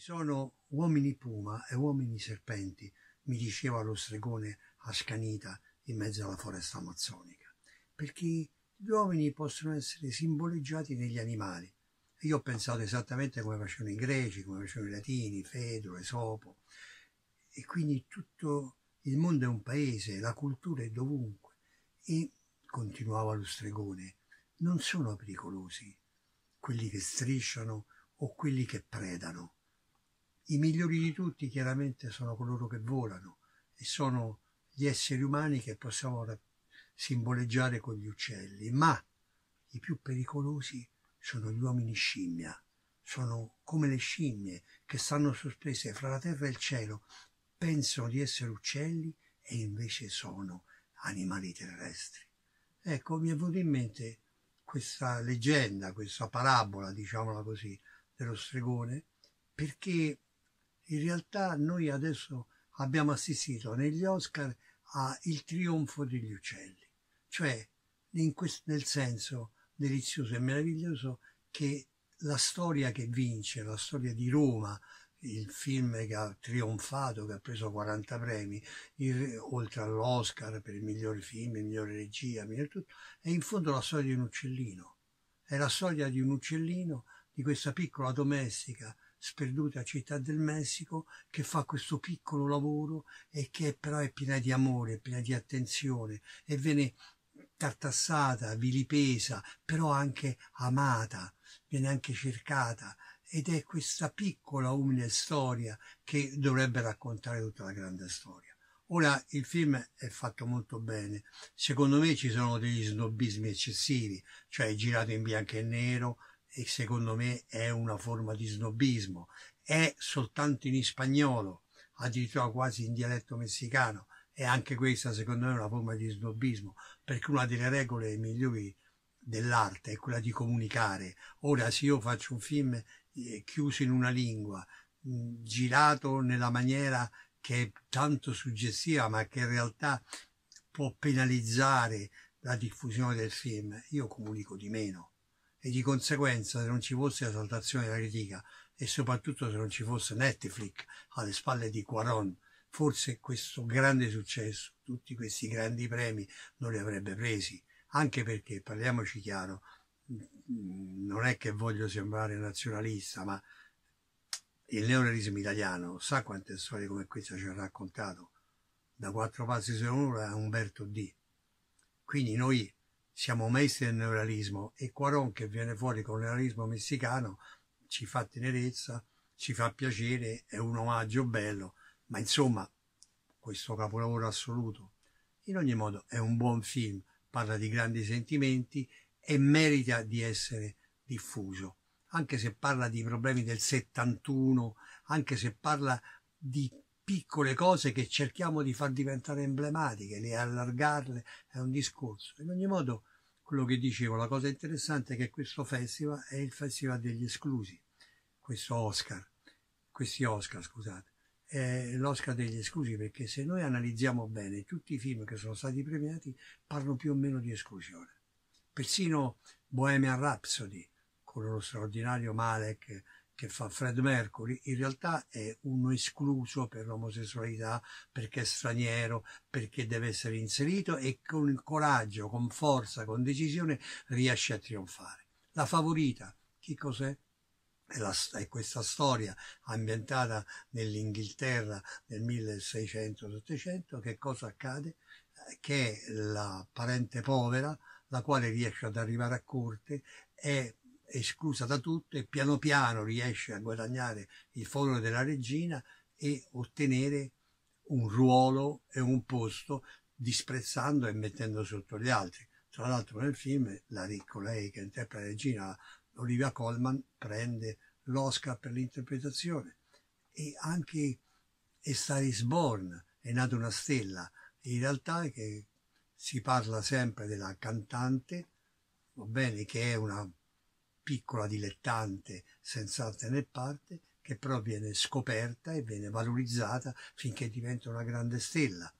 sono uomini puma e uomini serpenti, mi diceva lo stregone Ascanita in mezzo alla foresta amazzonica, perché gli uomini possono essere simboleggiati negli animali. Io ho pensato esattamente come facevano i greci, come facevano i latini, Fedro, Esopo, e quindi tutto il mondo è un paese, la cultura è dovunque. E, continuava lo stregone, non sono pericolosi quelli che strisciano o quelli che predano. I migliori di tutti chiaramente sono coloro che volano e sono gli esseri umani che possiamo simboleggiare con gli uccelli, ma i più pericolosi sono gli uomini scimmia, sono come le scimmie che stanno sospese fra la terra e il cielo, pensano di essere uccelli e invece sono animali terrestri. Ecco, mi è venuta in mente questa leggenda, questa parabola, diciamola così, dello stregone, perché in realtà noi adesso abbiamo assistito negli Oscar al trionfo degli uccelli, cioè nel senso delizioso e meraviglioso che la storia che vince, la storia di Roma, il film che ha trionfato, che ha preso 40 premi, oltre all'Oscar per il miglior film, il migliore regia, il miglior tutto, è in fondo la storia di un uccellino. È la storia di un uccellino, di questa piccola domestica sperduta città del Messico che fa questo piccolo lavoro e che però è piena di amore, è piena di attenzione e viene tartassata, vilipesa, però anche amata, viene anche cercata ed è questa piccola umile storia che dovrebbe raccontare tutta la grande storia. Ora il film è fatto molto bene, secondo me ci sono degli snobismi eccessivi, cioè è girato in bianco e nero e secondo me è una forma di snobismo, è soltanto in spagnolo, addirittura quasi in dialetto messicano, e anche questa secondo me è una forma di snobismo, perché una delle regole migliori dell'arte è quella di comunicare. Ora se io faccio un film chiuso in una lingua, girato nella maniera che è tanto suggestiva ma che in realtà può penalizzare la diffusione del film, io comunico di meno e di conseguenza se non ci fosse esaltazione della critica e soprattutto se non ci fosse Netflix alle spalle di Cuarón, forse questo grande successo, tutti questi grandi premi non li avrebbe presi, anche perché, parliamoci chiaro, non è che voglio sembrare nazionalista, ma il neorealismo italiano sa quante storie come questa ci ha raccontato, da Quattro passi sull'Aurora a Umberto D. Quindi noi siamo maestri del neorealismo e Cuarón che viene fuori con il neorealismo messicano ci fa tenerezza, ci fa piacere, è un omaggio bello, ma insomma questo capolavoro assoluto in ogni modo è un buon film, parla di grandi sentimenti e merita di essere diffuso, anche se parla di problemi del 71, anche se parla di piccole cose che cerchiamo di far diventare emblematiche, di allargarle, è un discorso. In ogni modo, quello che dicevo, la cosa interessante è che questo festival è il festival degli esclusi, questi Oscar, scusate, è l'Oscar degli esclusi, perché se noi analizziamo bene tutti i film che sono stati premiati parlano più o meno di esclusione. Persino Bohemian Rhapsody, con lo straordinario Malek che fa Fred Mercury, in realtà è uno escluso per l'omosessualità, perché è straniero, perché deve essere inserito e con coraggio, con forza, con decisione riesce a trionfare. La Favorita, che cos'è? È questa storia ambientata nell'Inghilterra del 1600-700, che cosa accade? Che la parente povera, la quale riesce ad arrivare a corte, è esclusa da tutto e piano piano riesce a guadagnare il favore della regina e ottenere un ruolo e un posto disprezzando e mettendo sotto gli altri. Tra l'altro nel film colei che interpreta la regina, Olivia Colman, prende l'Oscar per l'interpretazione e anche A Star is Born, è nata una stella, in realtà che si parla sempre della cantante, va bene, che è una piccola dilettante senza arte né parte, che però viene scoperta e viene valorizzata finché diventa una grande stella.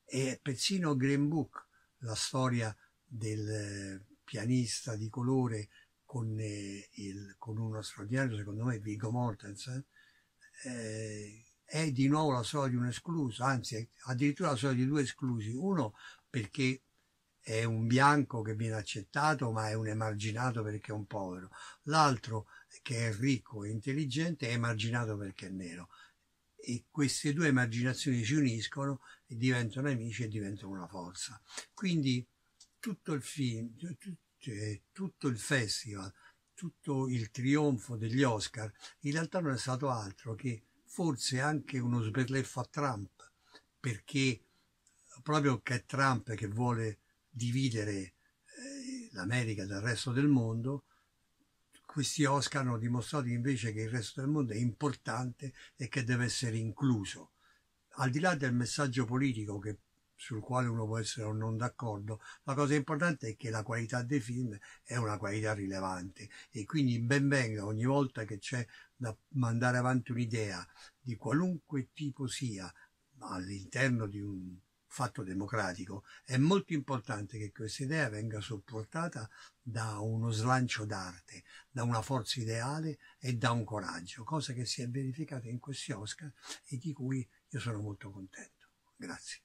E persino Green Book, la storia del pianista di colore con uno straordinario, secondo me, Viggo Mortensen, è di nuovo la storia di un escluso, anzi addirittura la storia di due esclusi, uno perché è un bianco che viene accettato ma è un emarginato perché è un povero, l'altro che è ricco e intelligente è emarginato perché è nero, e queste due emarginazioni si uniscono e diventano amici e diventano una forza. Quindi tutto il film, tutto il festival, tutto il trionfo degli Oscar in realtà non è stato altro che forse anche uno sberleffo a Trump, perché proprio che è Trump che vuole dividere l'America dal resto del mondo, questi Oscar hanno dimostrato invece che il resto del mondo è importante e che deve essere incluso. Al di là del messaggio politico sul quale uno può essere o non d'accordo, la cosa importante è che la qualità dei film è una qualità rilevante e quindi ben venga ogni volta che c'è da mandare avanti un'idea di qualunque tipo sia all'interno di un fatto democratico, è molto importante che questa idea venga supportata da uno slancio d'arte, da una forza ideale e da un coraggio, cosa che si è verificata in questi Oscar e di cui io sono molto contento. Grazie.